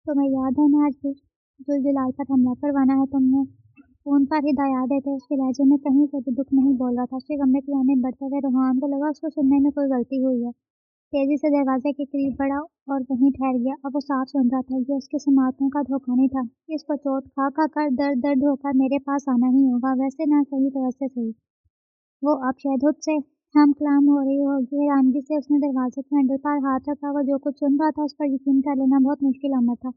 تمہیں یاد ہے نا آج زلزلال پر حملہ کروانا ہے تم نے فون پر ہدایات دیتے اس کے لہجے میں کہیں سے بھی دکھ نہیں بول رہا تھا۔ اس کے کمرے کی جانب بڑھتے ہوئے روحان کو لگا اس کو سننے میں کوئی غلطی ہوئی ہے۔ تیزی سے دروازے کے قریب بڑھا اور وہیں ٹھہر گیا۔ اب وہ صاف سن رہا تھا، یہ اس کی سماعتوں کا دھوکہ نہیں تھا۔ اس کو چوٹ کھا کھا کر درد ہو کر میرے پاس آنا ہی ہوگا، ویسے نہ صحیح تو ویسے صحیح۔ وہ اب شہدود سے ہم کلام ہو رہی ہوگی۔ حیرانگی سے اس نے دروازے کے ہینڈل پر ہاتھ رکھا۔ وہ جو کچھ سن رہا تھا اس پر یقین کر لینا بہت مشکل امر تھا۔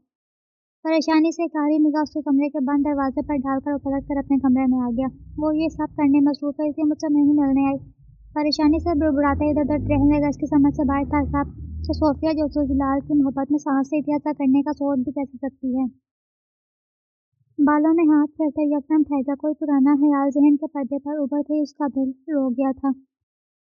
پریشانی سے کاری نگاہ اس کے کمرے کے بند دروازے پر ڈال کر وہ پلٹ کر اپنے کمرے میں آ گیا۔ وہ یہ سب کرنے مصروف ہے، اس لیے مجھ سے نہیں ملنے آئی۔ پریشانی سے بڑبڑاتے ادھر ادھر رہنے لگا۔ اس کی سمجھ سے باہر تھا صاحب کہ صوفیہ جو زلزلال کی محبت میں سانس لی تھی، ایسا کرنے کا سوچ بھی کیسے سکتی ہے۔ بالوں میں ہاتھ پھیرتے یکدم ٹھہر گیا۔ کوئی پرانا خیال ذہن کے پردے پر ابھرتے ہی اس کا دل رو گیا تھا۔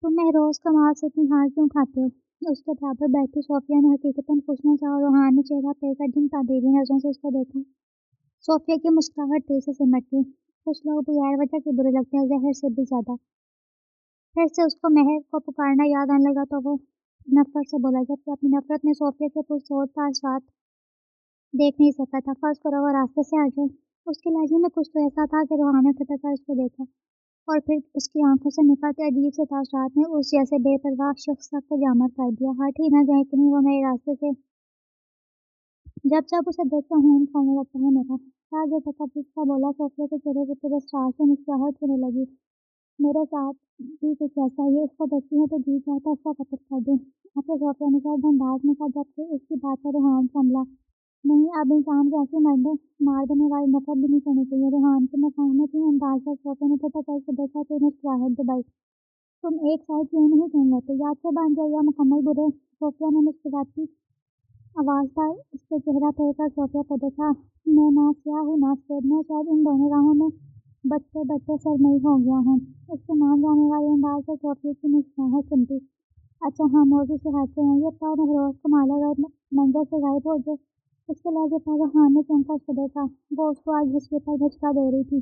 تم مہروز کمال سے اتنی ہار کیوں کھاتے ہو؟ اس کے برابر بیٹھی صوفیہ نے حقیقتاً پوچھنا چاہا اور روحان نے چہرہ پھیر کر جن تعبیری نظروں سے اس کو دیکھا۔ صوفیہ کی مسکراہٹ تیز سے سمٹ گئی۔ کچھ لوگ بغیر وجہ کے برے لگتے ہیں، زہر سے بھی زیادہ۔ پھر سے اس کو مہر کو پکارنا یاد آنے لگا تو وہ نفرت سے بولا، جبکہ اپنی نفرت میں صوفیہ کے پرسود تاثرات دیکھ نہیں سکتا تھا۔ فرض کرو وہ راستے سے آ جائے۔ اس کے لہجے میں کچھ تو ایسا تھا کہ روحان نے کھٹک کر اس کو دیکھا اور پھر اس کی آنکھوں سے نکلتے عجیب سے تاثرات نے اس جیسے بے پرواہ شخص تک کو جامد کر دیا۔ ہٹ ہی نہ جائے کہیں وہ میرے راستے سے۔ جب اسے دیکھ کر خون کھولنے لگتا ہے میرا۔ بے تکلف سا بولا۔ صوفیہ کے چہرے پر پورے اسرار سے مسکراہٹ ہونے لگی۔ میرے ساتھ بھی کچھ ایسا ہی ہے، اس کو دیکھتی ہوں تو جی چاہتا اس کا قتل کر دوں۔ اپنے صوفیہ نے سرد انداز میں کہا، جبکہ اس کی بات پر روحان سنبھلا نہیں۔ اب انسان کو ایسی مار دینے والی نفرت بھی نہیں کرنی چاہیے۔ روحان کی مفاہمتی انداز پر صوفیہ نے پھٹک کر اسے دیکھا تو مسکراہٹ دبائی۔ تم ایک سائڈ کیوں نہیں چن لیتے؟ یاد سے بن جائے یا مکمل برے؟ صوفیہ نے مسکراتی آواز پر اس کے چہرہ پھیر کر صوفیہ کو دیکھا۔ میں نہ سیاہ ہوں نہ سفید، میں شاید ان دونوں راہوں میں بچتے بچتے سرمئی ہو گیا ہوں۔ اس کے مان جانے والے انداز سے صوفیہ کی مسکراہٹ سمٹی۔ اچھا ہاں، موضوع سے ہٹتے ہیں۔ یہ پر مہروز کمال اگر منظر سے غائب ہو جائے۔ اس کے لہجے پر روحان نے چونک کر اس کو دیکھا۔ وہ اس کو آج ہچکے پر دھچکا دے رہی تھی۔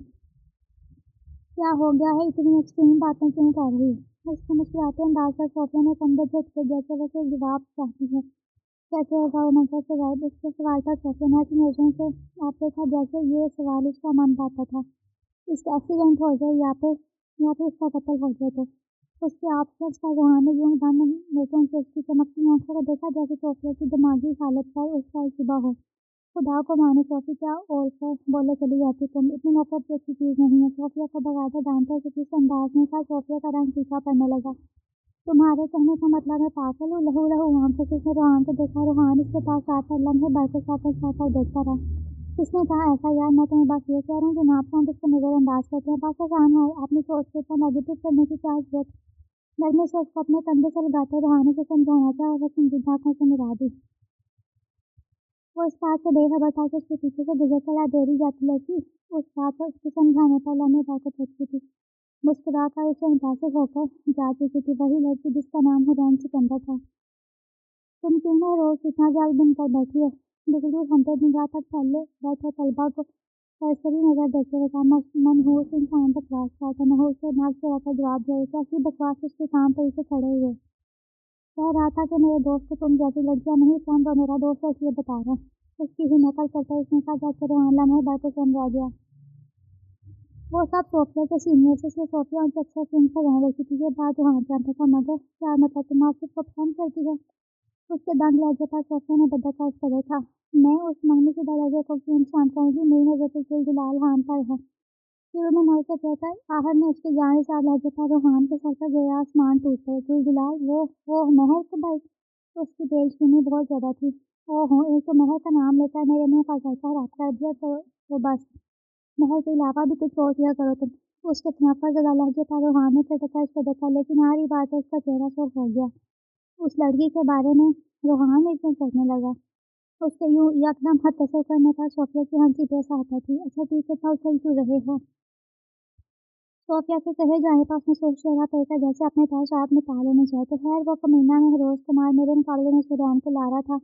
کیا ہو گیا ہے؟ اتنی ایکسٹریم باتیں کیوں کر رہی ہے؟ اس کے مسکراتے انداز پر صوفیہ نے کندھے جھٹکے جیسے وہ کوئی جواب چاہتی ہے۔ کیسے ہوگا وہ منظر سے غائب؟ اس کے سوال پر صوفیہ نے ایسی نظروں سے آپ دیکھا جیسے یہ سوال اس کا من پاتا تھا۔ اس کا ایکسیڈنٹ ہو جائے یا پھر اس کا قتل ہو جائے تو؟ اس کے آپشنز پر روحان نے یوں دم نظروں سے اس کی چمکتی آنکھوں کو دیکھا جیسے صوفیہ کی دماغی حالت پر اس کا اشتباہ ہو۔ خدا کو مانے صوفی، کیا اور کر بولے چلی جاتی تم؟ اتنی نفرت بھی اچھی چیز نہیں ہے۔ صوفیہ کو بغیر ڈانٹے کس انداز میں تھا۔ صوفیہ کا رنگ پھیکا پڑنے لگا۔ تمہارے کہنے کا مطلب ہے پاگل ہوں؟ لہو عام سے کس نے روحان کو دیکھا؟ روحان اس کے پاس آ کر لمحے بھر کے ساتھ دیکھتا رہا۔ کس نے کہا ایسا؟ یار میں تمہیں بس یہ کہہ رہا ہوں کہ جناب صاحب اس کو نظر انداز کرتے ہیں۔ بس آسان ہے اپنی سوچ کو اتنا نیگیٹو کرنے کی کیا ضرورت؟ نرمی سے اس کو اپنے کندھے سے لگاتے روحان سے سمجھانا چاہا اور وہ سنجیدہ آنکھوں سے ملا دی۔ وہ اس بات سے بے خبر تھا کہ اس کے پیچھے سے گزر چلا دیری جاتی لڑکی اس بات پر اس کے سمجھانے پر لمحے بھر کو پہنچی تھی۔ مسکرا کر اسے متاثر ہو کر جا چکی تھی وہی لڑکی جس کا نام حرین سکندر تھا۔ تم کیوں نہ روز اتنا جال بن کر بیٹھی ہو؟ بجلی ہنتے نگاہ تک پھیلے بیٹھے طلبہ کو سرسری نظر دیکھتے ہوئے کہا، منحوس انسان بکواس کرتا۔ نحوس سے ناک چڑھا کر جواب دے رہے کیسی بکواس؟ اس کے کام پر اسے کھڑے ہوئے کہہ رہا تھا کہ میرے دوست کو تم جیسی لڑکیاں نہیں پسند اور میرا دوست اس لیے بتا رہا ہے۔ اس کی ہی نقل کرتا اس نے کہا، جب کہ روحان لمحے بھر کو سن رہ گیا۔ وہ سب صوفیہ کے سینئر سے، اس لیے صوفیہ ان سے اکثر سن کر رہنے لگتی تھی۔ یہ بات روحان جانتا تھا، مگر کیا مطلب تم آصف کو پسند کرتی ہو؟ اس کے دنگ لہجے پر صوفیہ نے بدل کر اس کو دیکھا۔ میں اس منگنی شدہ لڑکے کو کیوں پسند کروں گی؟ میری نظر تو زلزلال خان پر ہے۔ شروع میں نل سے کہہ کر آخر میں اس کے جانے سار لہجے پر روحان کے سر پر گویا آسمان ٹوٹ پڑے۔ زلزلال؟ وہ مہر کے بھائی؟ اس کی دل چینی بہت زیادہ تھی۔ ایک تو مہر کا نام لے کر میرے منہ کا ذائقہ خراب کر دیا تو بس مہر کے علاوہ بھی کچھ سوچ لیا کرو تم۔ اس کے تنفر زدہ لہجے پر روحان نے پھر اس کو دیکھا، لیکن ہر ہی بات اس کا چہرہ سرخ ہو گیا۔ اس لڑکی کے بارے میں روحان ایک دم سوچنے لگا۔ اس کے یوں یکدم حد تصل کرنے پر صوفیہ کی ہنسی پیش آتا تھی۔ اچھا ٹھیک ہے، تو چل کیوں رہے ہو؟ صوفیہ کے کہے جانے پر اس نے سوچ چہرہ پھیر کر جیسے اپنے تاثرات میں تالے میں جائے تو خیر وہ کمینہ مہروز کمال میرے مقابلے میں حرین کو لا رہا تھا۔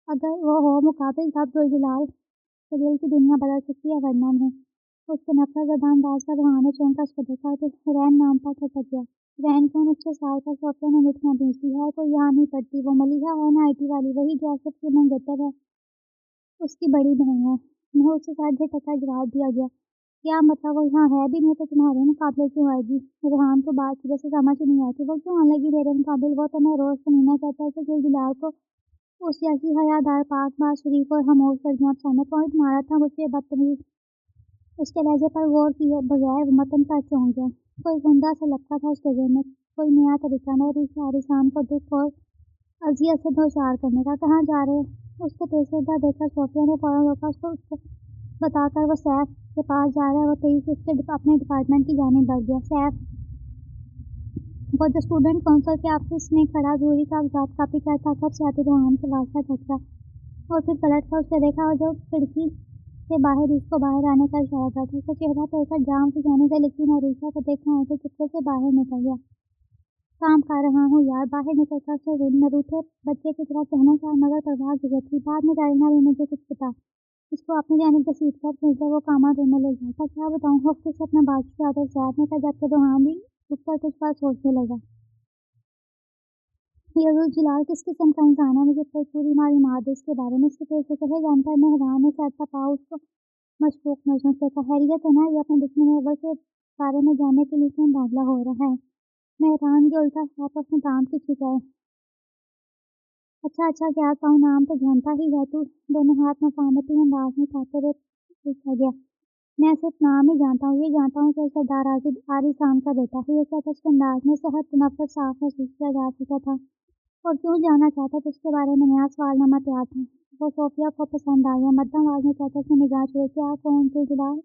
اگر وہ ہو مقابل تب زلزلال سے دل کی دنیا بدل سکتی ہے، ورنہ نہیں۔ اس کے نفرت زدہ انداز پر روحان نے چونک کر اس کو دیکھا تو حرین نام پر کھٹک گیا۔ حرین کون؟ اس کے سائے پر صوفیہ نے مٹھیاں بھینچ دی۔ ہے کوئی یہاں نہیں پڑتی؟ وہ ملیحہ ہے نا آئی ٹی والی، وہی جو آصف کی منگیتر ہے۔ اس کی بڑی بہن ہے۔ محمود سے ساتھ جھٹکا جواب دیا گیا۔ کیا مطلب؟ وہ یہاں ہے بھی نہیں تو تمہارے مقابلے کیوں آئے گی؟ روحان کو بات کی جیسے سمجھ نہیں آتی، وہ کیوں آنے لگی میرے مقابل؟ وہ تو میں روز کمینہ کہتا ہے کہ گلزار کو اس جیسی حیادار، پاک باز، شریف اور خاموش لڑکیاں پسند ہے۔ پوائنٹ مارا تھا مجھ سے بدتمیز۔ اس کے لہجے پر غور کیے بغیر متن پر چونک گیا۔ کوئی گندا سا لگتا تھا اس کے ذہن میں، کوئی نیا طریقہ، نئے حارثان کو دکھ اور اذیت سے دوچار کرنے کا۔ کہاں جا رہے؟ اس کے پیچیدہ دیکھ کر صوفیہ نے فوراً روکا اس کو بتا کر وہ سیف کے پاس جا رہا ہے۔ وہ تیزی سے اس کے اپنے ڈپارٹمنٹ کی جانب بڑھ گیا۔ سیف وہ جو اسٹوڈنٹ کونسل کے آفس میں کھڑا ضروری کاغذات کاپی کرتا کب سے آتی روحان سے واسطہ جھٹکا اور پھر پلٹ کر اسے دیکھا اور جو کھڑکی سے باہر اس کو باہر آنے کا اشارہ کرتا۔ اس کا چہرہ پھر کر جام سے جانے سے لیکن عروسہ کو دیکھنا ہے تو چپکے سے باہر نکل گیا۔ کام کر رہا ہوں یار۔ باہر نکل کر اسے نروٹھے بچے کی طرح کہنے کا مگر پرواہ گزر تھی۔ بعد میں ڈالنا بھی مجھے کچھ بتا۔ اس کو اپنی جانب گھسیٹ کر پھر وہ کامن روم میں لے جاتا۔ کیا بتاؤں؟ ہفتے سے اپنا بات کی عادت سیف نے کہا، جبکہ روحان بھی رک کر کچھ بات سوچنے لگا۔ یہ ذوالجلال کس قسم کا انسان ہے؟ مجھے پوری معلومات اس کے بارے میں۔ اس کے پیچھے کہے جانتا ہے؟ مہران نے چڑھتا پاؤں اس کو مشکوک نظروں سے کہا۔ خیریت ہے نا؟ یہ اپنے دشمن اول کے بارے میں جاننے کے لیے کیوں بادلہ ہو رہا ہے؟ مہران کے الٹا سیف اپنے دانت کھچائے۔ اچھا کیا کہوں؟ نام تو جانتا ہی ہے تو؟ دونوں ہاتھ مفاہمتی انداز میں اٹھاتے ہوئے پوچھا گیا۔ میں صرف نام ہی جانتا ہوں۔ یہ جانتا ہوں کہ سردار عارثان کا بیٹا ہے۔ یہ کہتا اس کے انداز میں صحت تنفس صاف محسوس کیا جا سکتا تھا۔ اور کیوں جاننا چاہتا تھا؟ اس کے بارے میں نیا سوال نامہ تیار تھا۔ وہ صوفیہ کو پسند آ گیا۔ مدھم آواز میں کہتا اس نے نگاہ چڑھائی۔ کیا کون سے جلال؟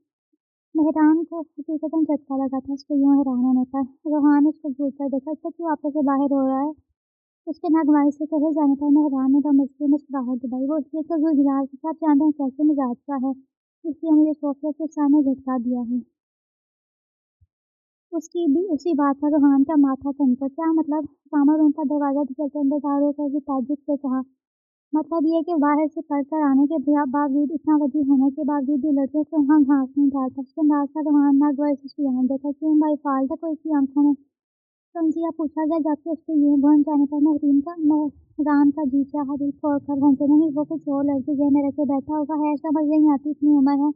مہران کو حقیقتاً جھٹکا لگا تھا اس کے یوں حیران ہونے پر۔ روحان اس کو گھور کر دیکھا۔ اس کو کیوں آپے سے باہر ہو رہا ہے؟ اس کے ناگواری سے کہے جانے پر مہران نے بمزگی مسکراہٹ دبائی۔ وہ اس لیے کہ ذوالجلال کے ساتھ جانتے ہیں کیسے مزاج کا ہے، اس لیے مجھے صوفیہ کے سامنے جھٹکا دیا ہے۔ اس کی بھی اسی بات پر روحان کا ماتھا چمکا۔ کیا مطلب؟ کامن روم کا دروازہ دھکیلتے اندر داخل ہو کر بھی تعجب سے کہا۔ مطلب یہ کہ باہر سے پڑھ کر آنے کے باوجود، اتنا وجیح ہونے کے باوجود بھی لڑکیوں کو وہاں گھاس نہیں ڈالتا۔ اس کے انداز پر روحان ناگواری سے اس کی جانب دیکھا۔ کیوں بھائی فالٹ ہے کوئی اس کی آنکھوں میں؟ تنزیہ پوچھا گیا، جبکہ اس کے یوں بھون جانے پر مہران کا جی چاہا دل پھوڑ کر ہنسے۔ نہیں، وہ کچھ اور لڑکی ذہن میں رکھے بیٹھا ہوگا۔ خیر سمجھ نہیں آتی، اتنی عمر ہے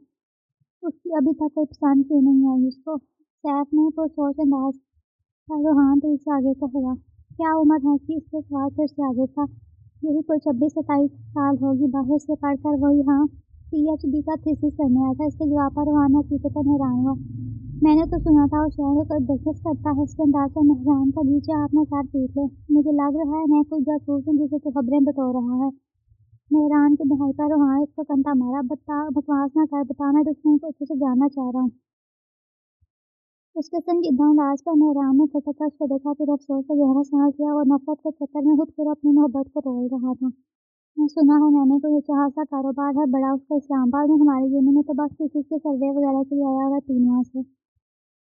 اس کی، ابھی تک کوئی پسند کیوں نہیں آئی اس کو؟ سیف نے پرسوچ انداز پر روحان تو اس سے آگے کا ہوا۔ کیا عمر ہے اس کی؟ اس کے سوال پھر سے آگے تھا۔ یہی کوئی 26-27 سال ہوگی۔ باہر سے پڑھ کر وہ یہاں PhD کا تھیسس کرنے آیا تھا۔ اس کے جواب پر روحان حقیقتاً حیران ہوا۔ میں نے تو سنا تھا وہ شہر کا بزنس کرتا ہے۔ اس کے انداز پر مہران کا جی چاہا اپنا سر پیٹ لے۔ مجھے لگ رہا ہے میں کوئی جاسوس ہوں جسے تو خبریں بٹور رہا ہے۔ مہران کی دہائی پر روحان اس کو کنتا مارا۔ بکواس نہ کر، بتا، میں دشمن کو اچھے سے جاننا چاہ رہا ہوں۔ اس کے سنجیدہ انداز پر مہران نے کھٹک کر اس کو دیکھا، پھر افسوس سے گہرا سانس لیا۔ وہ نفرت کے چکر میں خود کو اپنی محبت کو رول رہا تھا۔ میں سنا ہے میں نے کوئی اچھا خاصا کاروبار ہے بڑا اس کا اسلام آباد میں، ہماری یونین میں تو بس کسی کے سروے وغیرہ کے لیے آیا ہوگا 3 ماہ سے۔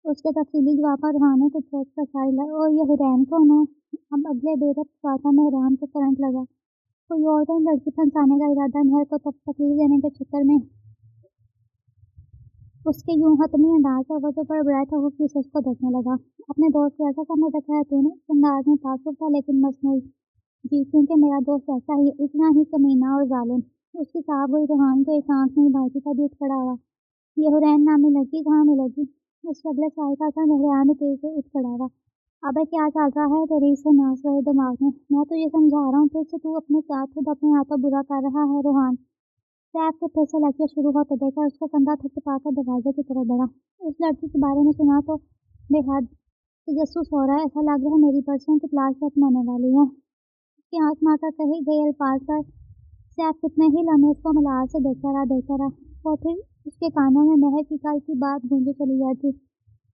اس کے تفصیلی جواب پر روحان نے کچھ سوچ کر ساری اور یہ حرین کون ہے؟ اب اگلے بے ربط سوال پر مہران کو کرنٹ لگا۔ کوئی اور تو لڑکی پھنسانے کا ارادہ؟ مہر کو تکلیف دینے کے چکر میں اس کے یوں حتمی انداز پر وہ جو بڑبڑایا تھا وہ پھر سے اس کو دیکھنے لگا۔ اپنے دوست کو ایسا سمجھ رکھا ہے تو نے؟ اس انداز میں تعصب تھا لیکن مصنوعی۔ جی، کیونکہ میرا دوست ایسا ہی ہے، اتنا ہی کمینہ اور ظالم۔ اس کی صاحب ہوئی روحان کو ایک آنکھ نہیں بھائی تھی، تبھی اٹھ کھڑا ہوا۔ یہ حرین نامی لڑکی کہاں ملے گی؟ اس کے اگلے سوال کا اثر مہران میں تیزی سے اٹھ کھڑا ہوا۔ ابے کیا چل رہا ہے تیری اس ناس والے دماغ میں؟ میں تو یہ سمجھا رہا ہوں پھر سے تو اپنے ساتھ خود اپنے ہاتھوں برا کر رہا ہے روحان۔ سیف کے پھر سے لیکچر شروع ہوتے دیکھا اس کا کندھا تھپتھپا کر دروازے کی طرف بڑھا۔ اس لڑکی کے بارے میں سنا تو بے حد تجسس ہو رہا ہے، ایسا لگ رہا ہے میری پرسوں کی کلاس ختم ہونے والی ہے۔ اس کی آنکھ مار کر کہے گئے الفاظ پر سیف کتنے ہی لمحے اس کو ملال سے دیکھتا رہا اور پھر اس کے کانوں میں مہر کی کل کی بات گونجی چلی جاتی۔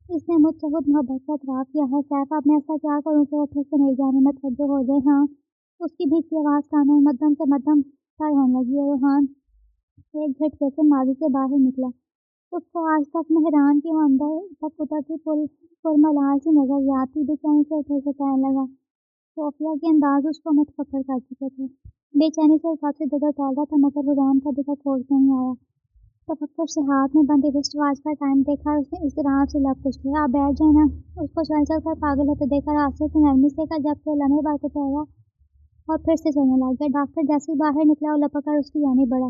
اس نے مجھ سے خود محبت کا اعتراف کیا ہے سیف، اب میں ایسا کیا کروں کہ وہ پھر سے میری جانب متوجہ ہو جائے؟ ہاں، اس کی بھیگتی آواز کانوں میں مدھم سے مدھم تر ہونے لگی اور روحان ایک جھٹکے سے ماضی سے باہر نکلا۔ اس کو آج تک مہران کی اندر تک اترتی پرملال سی نظر آتی بے چینی سے ادھر سے کہنے لگا۔ صوفیہ کے انداز اس کو متفکر کر چکے تھے۔ بے چینی سے حساب سے جگہ ٹہل رہا تھا مگر حرین کا دل کھول نہیں آیا۔ تفکر سے ہاتھ میں بندی رسٹ واچ پر ٹائم دیکھا اور اس نے اضطراب سے لب کچھ لیا۔ آپ بیٹھ جائیں نا۔ اس کو چل چل کر پاگل ہوتے دیکھا راستے سے نرمی سے کہا، جبکہ لمحے بار کو ٹہرا اور پھر سے چلنے لگ گیا۔ ڈاکٹر جیسے ہی باہر نکلا اور لپک کر اس کی جانب بڑھا۔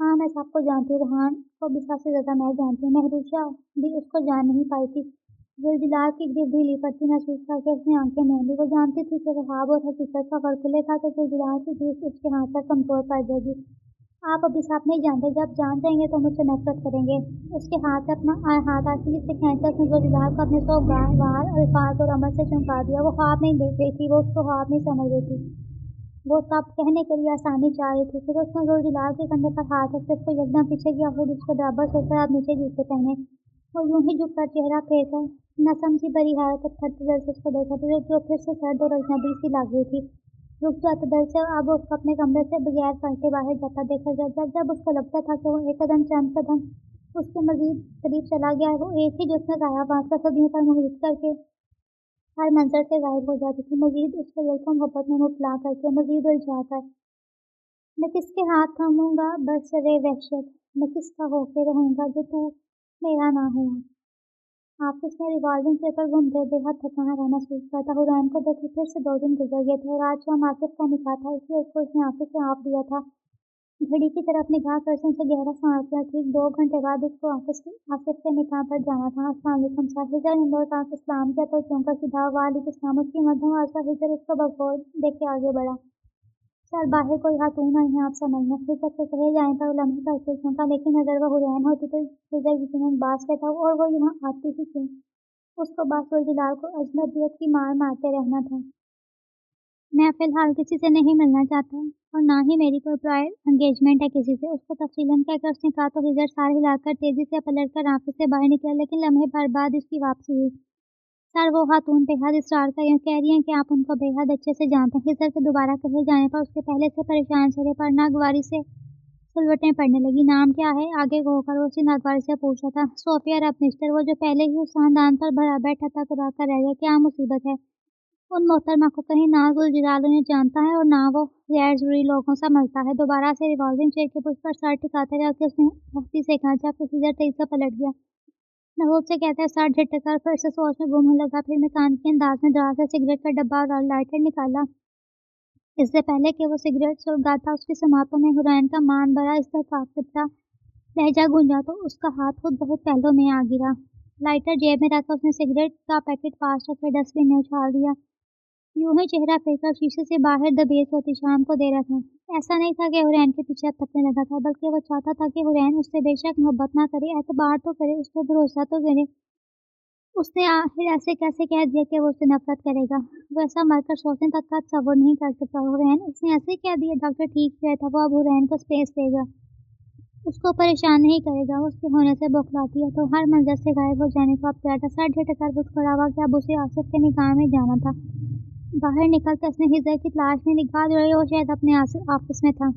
ہاں میں سب کو جانتی ہوں، ریحان کو بھی سب سے زیادہ میں جانتی ہوں، مہروشہ بھی اس کو جان نہیں پائی تھی۔ زلزلہ کی گرفت ڈھیلی پڑتی محسوس کر کے اس نے آنکھیں موند لی۔ وہ جانتی تھی کہ وہ خواب اور حقیقت کا فرق کھلے گا تو زلزلہ کی گرفت اس کے ہاتھ پر کمزور پڑ جائے گی۔ آپ ابھی صاحب نہیں جانتے، جب جان جائیں گے تو مجھ سے نفرت کریں گے۔ اس کے ہاتھ سے اپنا ہاتھ آسانی سے کھینچ کر اس نے زلزلہ کو اپنے سوگوار الفاظ اور عمل سے چمکا دیا۔ وہ خواب نہیں دیکھ رہی تھی، وہ اس کو خواب نہیں سمجھ رہی تھی، وہ سب کہنے کے لیے آسانی چاہ رہی تھی۔ پھر اس نے زلزلہ کے کندھے پر ہاتھ رکھ کے اس کو یکدم پیچھے کیا، خود اس کے برابر سر پر اب نیچے جوتے پہنے۔ وہ یوں ہی جھک کر چہرہ پھیر کر نہ سمجھی بڑی حیرت اور تھرتے دل سے اس کو دیکھا جو پھر سے سرد اور اجنبی سی لگ رہی تھی۔ رک جاتا دل سے اب اس کو اپنے کمرے سے بغیر پلٹے باہر جاتا دیکھا گیا۔ جب اس کو لگتا تھا کہ وہ ایک قدم چند قدم اس کے مزید قریب چلا گیا ہے، وہ ایک ہی جسم غائب فاصلہ صدیوں پر محیط کر کے ہر منظر سے غائب ہو جاتی تھی، مزید اس کے دل کو محبت میں مبتلا کر کے، مزید الجھا کر۔ میں کس کے ہاتھ تھاموں گا برسرِ وحشت، میں کس کا ہو کے رہوں گا جو تو میرا نہ ہوا۔ آفس میں ریوالونگ چیئر پر گھومتے بے حد تھکا ہوا محسوس کرتا۔ حرین کو دیکھے پھر سے 2 دن گزر گئے تھے اور آج شام آصف کا نکاح تھا، اس لیے اس کو اس نے آفس سے آف دیا تھا۔ گھڑی کی طرف نگاہ کرتے سے گہرا سانس لیا۔ ٹھیک 2 گھنٹے بعد اس کو آصف کے نکاح پر جانا تھا۔ السلام علیکم سر۔ ہزر نے دور تک سلام کیا تو چونکا سیدھا وعلیکم السلام۔ اس کی مدھم آواز پر ہزر اس کو بغور دیکھ کے آگے بڑھا۔ سر باہر کوئی خاتون آئی ہیں آپ سے ملنے۔ ہزر کے کہے جانے پر وہ لمحے کر کے چونکا، لیکن اگر وہ حرین ہوتی تو ہزر یقیناً باز کہتا اور وہ یہاں آتی ہی کیوں؟ اس کو بس زلزلہ کو اجنبیت کی مار مارتے رہنا تھا۔ میں فی الحال کسی سے نہیں ملنا چاہتا اور نہ ہی میری کوئی پرائر انگیجمنٹ ہے کسی سے، اس کو تفصیلاً کہہ کر اس نے کہا تو ہزر سار ہلا کر تیزی سے پلٹ کر آفس سے باہر نکلا، لیکن لمحے بھر بعد اس کی واپسی ہوئی۔ سر وہ خاتون بے حد اصرار کر کہہ رہی ہیں کہ آپ ان کو بے حد اچھے سے جانتے ہیں۔ ہزر کے دوبارہ کہے جانے پر اس کے پہلے سے پریشان چہرے پر ناگواری سے سلوٹیں پڑنے لگی۔ نام کیا ہے؟ آگے ہو کر وہ اسی ناگواری سے پوچھ رہا تھا۔ صوفیہ ربنشتر، وہ جو پہلے ہی اس خاندان پر بھرا بیٹھا تھا تو رہ گیا۔ کیا مصیبت ہے؟ ان محترمہ کو کہیں نہ زلجلال انہیں جانتا ہے اور نہ وہ غیر ضروری لوگوں سے ملتا ہے۔ دوبارہ سے ریوالونگ چیئر کے پشت پر سر ٹکاتے رہ کے اس نے سختی سے کہا، جبکہ ہزر تیزی سے پلٹ گیا۔ نحوست سے کہتے سر جھٹک کر پھر سے سوچ میں گم ہونے لگا۔ پھر مکانیکی انداز میں دراز سے سگریٹ کا ڈبہ اور لائٹر نکالا۔ اس سے پہلے کہ وہ سگریٹ سلگاتا اس کی سماعتوں میں حرین کا مان بھرا استحقاق لہجہ گونجا تو اس کا ہاتھ خود بہت پہلو میں آ گرا۔ لائٹر جیب میں رکھ کر اس نے سگریٹ کا پیکٹ پاس رکھ کر ڈسٹ بن میں اچھال دیا۔ یوں ہی چہرہ پھیر کر شیشے سے باہر دبیز ہوتی شام کو دے رہا تھا۔ ایسا نہیں تھا کہ حرین کے پیچھے اب تکنے لگا تھا، بلکہ وہ چاہتا تھا کہ حرین اس سے بے شک محبت نہ کرے، اعتبار تو کرے، اس پر بھروسہ تو کرے۔ اس نے آخر ایسے کیسے کہہ دیا کہ وہ اس سے نفرت کرے گا؟ وہ ایسا مر کر سوچنے تک کا تصور نہیں کر سکتا۔ حرین، اس نے ایسے کہہ دیا۔ ڈاکٹر ٹھیک کیا تھا، وہ اب حرین کو اسپیس دے گا، اس کو پریشان نہیں کرے گا۔ وہ اس کے ہونے سے بوکھلاتی ہے تو ہر منظر سے غائب ہو جانے کو اب تیار تھا۔ سر جھٹک کر اٹھ کھڑا ہوا کہ اب اسے آصف کے نکاح میں جانا تھا۔ باہر نکلتے اس نے ہزر کی تلاش میں نگاہ دوڑائی، وہ شاید اپنے آفس میں تھا۔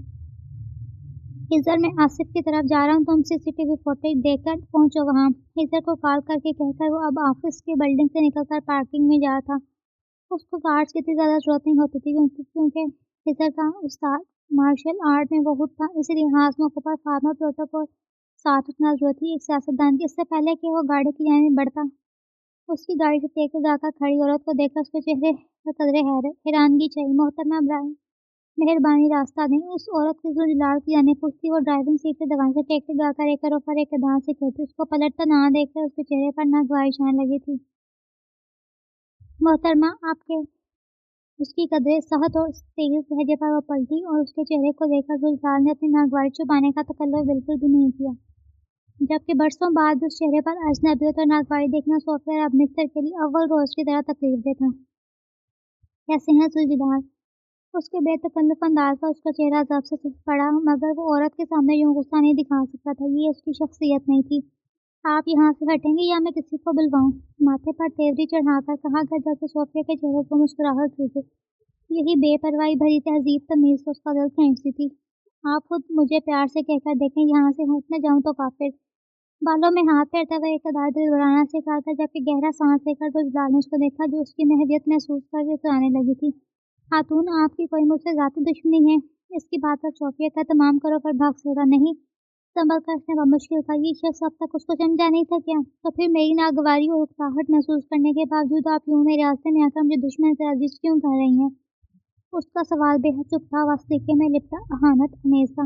ہزر، میں آصف کی طرف جا رہا ہوں، تم CCTV فوٹیج دیکھ کر پہنچو وہاں۔ ہزر کو کال کر کے کہہ کر وہ اب آفس کی بلڈنگ سے نکل کر پارکنگ میں جا تھا۔ اس کو کارڈز کی اتنی زیادہ ضرورت نہیں ہوتی تھی کیونکہ ہزر کا استاد مارشل آرٹ میں بہت تھا، اس لیے خاص موقع پر فارمل پروٹوکول ساتھ رکھنا ضروری تھی ایک سیاستدان کی۔ اس سے پہلے کہ وہ گاڑی کی جانب بڑھتا، اس کی گاڑی سے ٹیک لگا کر کھڑی عورت کو دیکھ کر اس کے چہرے پر قدرے حیرانگی چھائی۔ محترمہ برائے مہربانی راستہ دیں، اس عورت کی زلجلال کی جانب پوچھتی۔ وہ ڈرائیونگ سیٹ سے دوان سے ٹیک لگا کر ایک روفر ایک دان سے کہتی۔ اس کو پلٹتا نہ دیکھ کر اس کے چہرے پر ناگواری چھانے لگی تھی۔ محترمہ آپ کے، اس کی قدرے سخت اور تیز لہجے پر وہ پلٹی اور اس کے چہرے کو دیکھ کر زلجلال نے اپنی ناگواری چھپانے کا تکلف بالکل بھی نہیں کیا، جبکہ برسوں بعد بھی اس چہرے پر اجنبیت اور ناگواری دیکھنا صوفیہ ربنشتر کے لیے اول روز کی طرح تکلیف دہ تھا۔ کیسے ہیں زلجلال؟ اس کے بے تکلف انداز پر اس کا چہرہ ضبط سے سرخ پڑا، مگر وہ عورت کے سامنے یوں غصہ نہیں دکھا سکتا تھا، یہ اس کی شخصیت نہیں تھی۔ آپ یہاں سے ہٹیں گے یا میں کسی کو بلواؤں؟ ماتھے پر تیوری چڑھا کر کہا گیا، جبکہ صوفیہ کے چہرے کو مسکراہٹ ٹوٹی۔ یہی بے پرواہی بھری تہذیب تمیز سے اس کا دل کھینچتی تھی۔ آپ خود مجھے پیار سے کہہ کر دیکھیں، یہاں سے ہٹ نہ جاؤں تو کافر۔ بالوں میں ہاتھ پھیرتے ہوئے ایک ادار دل بڑھانا سے کہا تھا، جبکہ گہرا سانس لے کر زلجلال نے اس کو دیکھا جو اس کی محویت محسوس کر کے سرانے لگی تھی۔ خاتون، آپ کی کوئی مجھ سے ذاتی دشمنی ہے؟ اس کی بات پر صوفیہ کا تمام کرو کر بھاگ سکتا نہیں، سنبھل کر اس نے بمشکل کہا، یہ شخص اب تک اس کو سمجھا نہیں تھا کیا؟ تو پھر میری ناگواری اور اکتاہٹ محسوس کرنے کے باوجود آپ یوں میرے راستے میں آ کر مجھے دشمن سے عزیز کیوں کر رہی ہیں؟ اس کا سوال بے حد چپ تھا، وہ سلیقے میں لپٹا اہانت آمیز تھا۔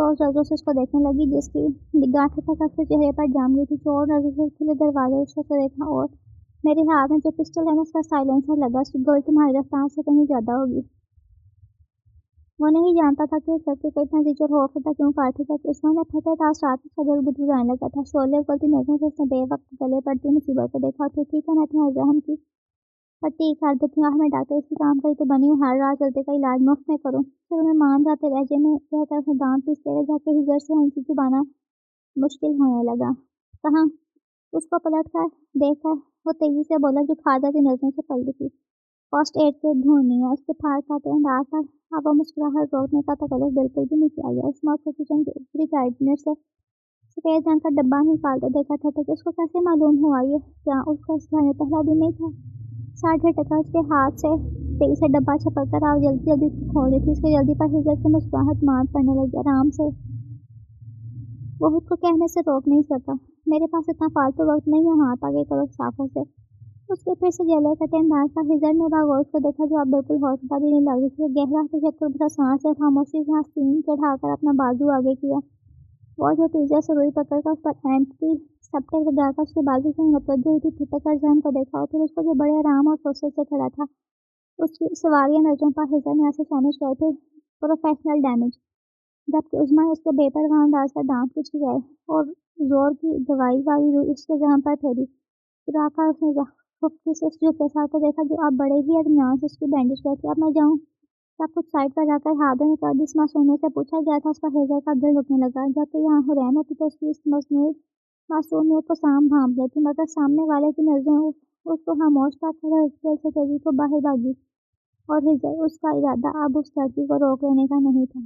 تو اس نظروں سے اس کو دیکھنے لگی جس کی نگاہ تک اس کے چہرے پر جام گئی تھی۔ چور نظر سے کھلے دروازے اس کو دیکھا اور میرے ہاتھ میں جو پسٹل ہے نا اس کا سائلنسر لگا، اس کی گولی تمہاری رفتار سے کہیں زیادہ ہوگی۔ وہ نہیں جانتا تھا کہ اس لڑکے کو اتنا زجر خوف ہوتا کیوں کاٹے گا کہ عثمان نے پھٹے تاس رات میں سجل بدبو آنے لگا تھا۔ شعلے اگلتی نظروں سے اس نے بے وقت گلے پڑتی مصیبت کو دیکھا۔ تو ٹھیک ہے میں تمہارے زخم کی پٹی کر دیتی ہوں، میں ڈاکٹر اس کی کام کری تو بنی ہوں، ہر رات چلتے کا علاج مفت میں کروں۔ پھر میں مان جاتے لہجے میں کہہ کر اس نے دانت پیستے رہے جا کے ہزر سے ہنسی چبانا مشکل ہونے لگا۔ کہاں؟ اس کو پلٹ کر دیکھ کر وہ تیزی سے بولا جو کھا جاتی نظروں سے پلٹی تھی۔ فرسٹ ایڈ کٹ ڈھونڈنی ہے، اس کے پھاڑ کھاتے انداز پر اب وہ مسکراہٹ روکنے کا تکلف بالکل بھی نہیں کیا گیا۔ اس موقع کو کچن کے اوپری کیبنٹ سے سفید رنگ کا ڈبہ نکالتے دیکھا تھا کہ اس کو کیسے معلوم ہوا یہ کیا اس کا اس گھر میں پہلا دن نہیں تھا۔ ساڑھے ٹکا اس کے ہاتھ سے تیزی سے ڈبہ چھپک کر آؤ جلدی جلدی کھول رہی تھی۔ اس کے جلدی پر ہزر سے مسکراہٹ مار پڑنے لگی۔ آرام سے، وہ خود کو کہنے سے روک نہیں سکا، میرے پاس اتنا فالتو وقت نہیں ہے، ہاتھ آگے کرو صافوں سے۔ اس کے پھر سے جلے کٹے انداز پر ہزر نے باغوش کو دیکھا جو اب بالکل حوصلہ بھی نہیں لگ رہی تھی۔ گہرا تشکر بھرا سانس سے خاموشی سے آستین چڑھا کر اپنا بازو آگے کیا۔ وہ جو تیزی سے روئی پکڑ کر اس پر اینٹی سیپٹک لگا کر اس کے بازو سے متوجہ ہوئی تھی، پھٹک کر زہم کو دیکھا اور پھر اس کو جو بڑے آرام اور فرصت سے کھڑا تھا۔ اس کی سواریہ نظروں پر ہزر نے ایسے سینش گئے تھے پروفیشنل ڈیمیج، جبکہ عظمیٰ اس کے بے پرواہ انداز پر دانت کچھ گئے اور زور کی دوائی والی روئی اس کے زہم پر پھیری۔ پھر آخر اس نے خفتی سے اس جھکے سر کو دیکھا جو اب بڑے ہی اطمینان سے اس کی بینڈیج کرتی۔ اب میں جاؤں؟ سب کچھ سائڈ پر رکھ کر ہاتھوں میں کر جس معصومیت سے پوچھا گیا تھا اس پر ہزر کا دل رکنے لگا۔ جب کہ یہاں حرین ہوتی تو اس کی اس مصنوعی معصومیت کو سام بھانپ لیتی، مگر سامنے والے کی نظریں اس کو خاموش پا کر ہلچل سے تیزی کو باہر بھاگی اور ہزر اس کا ارادہ اب اس لڑکی کو روک لینے کا نہیں تھا۔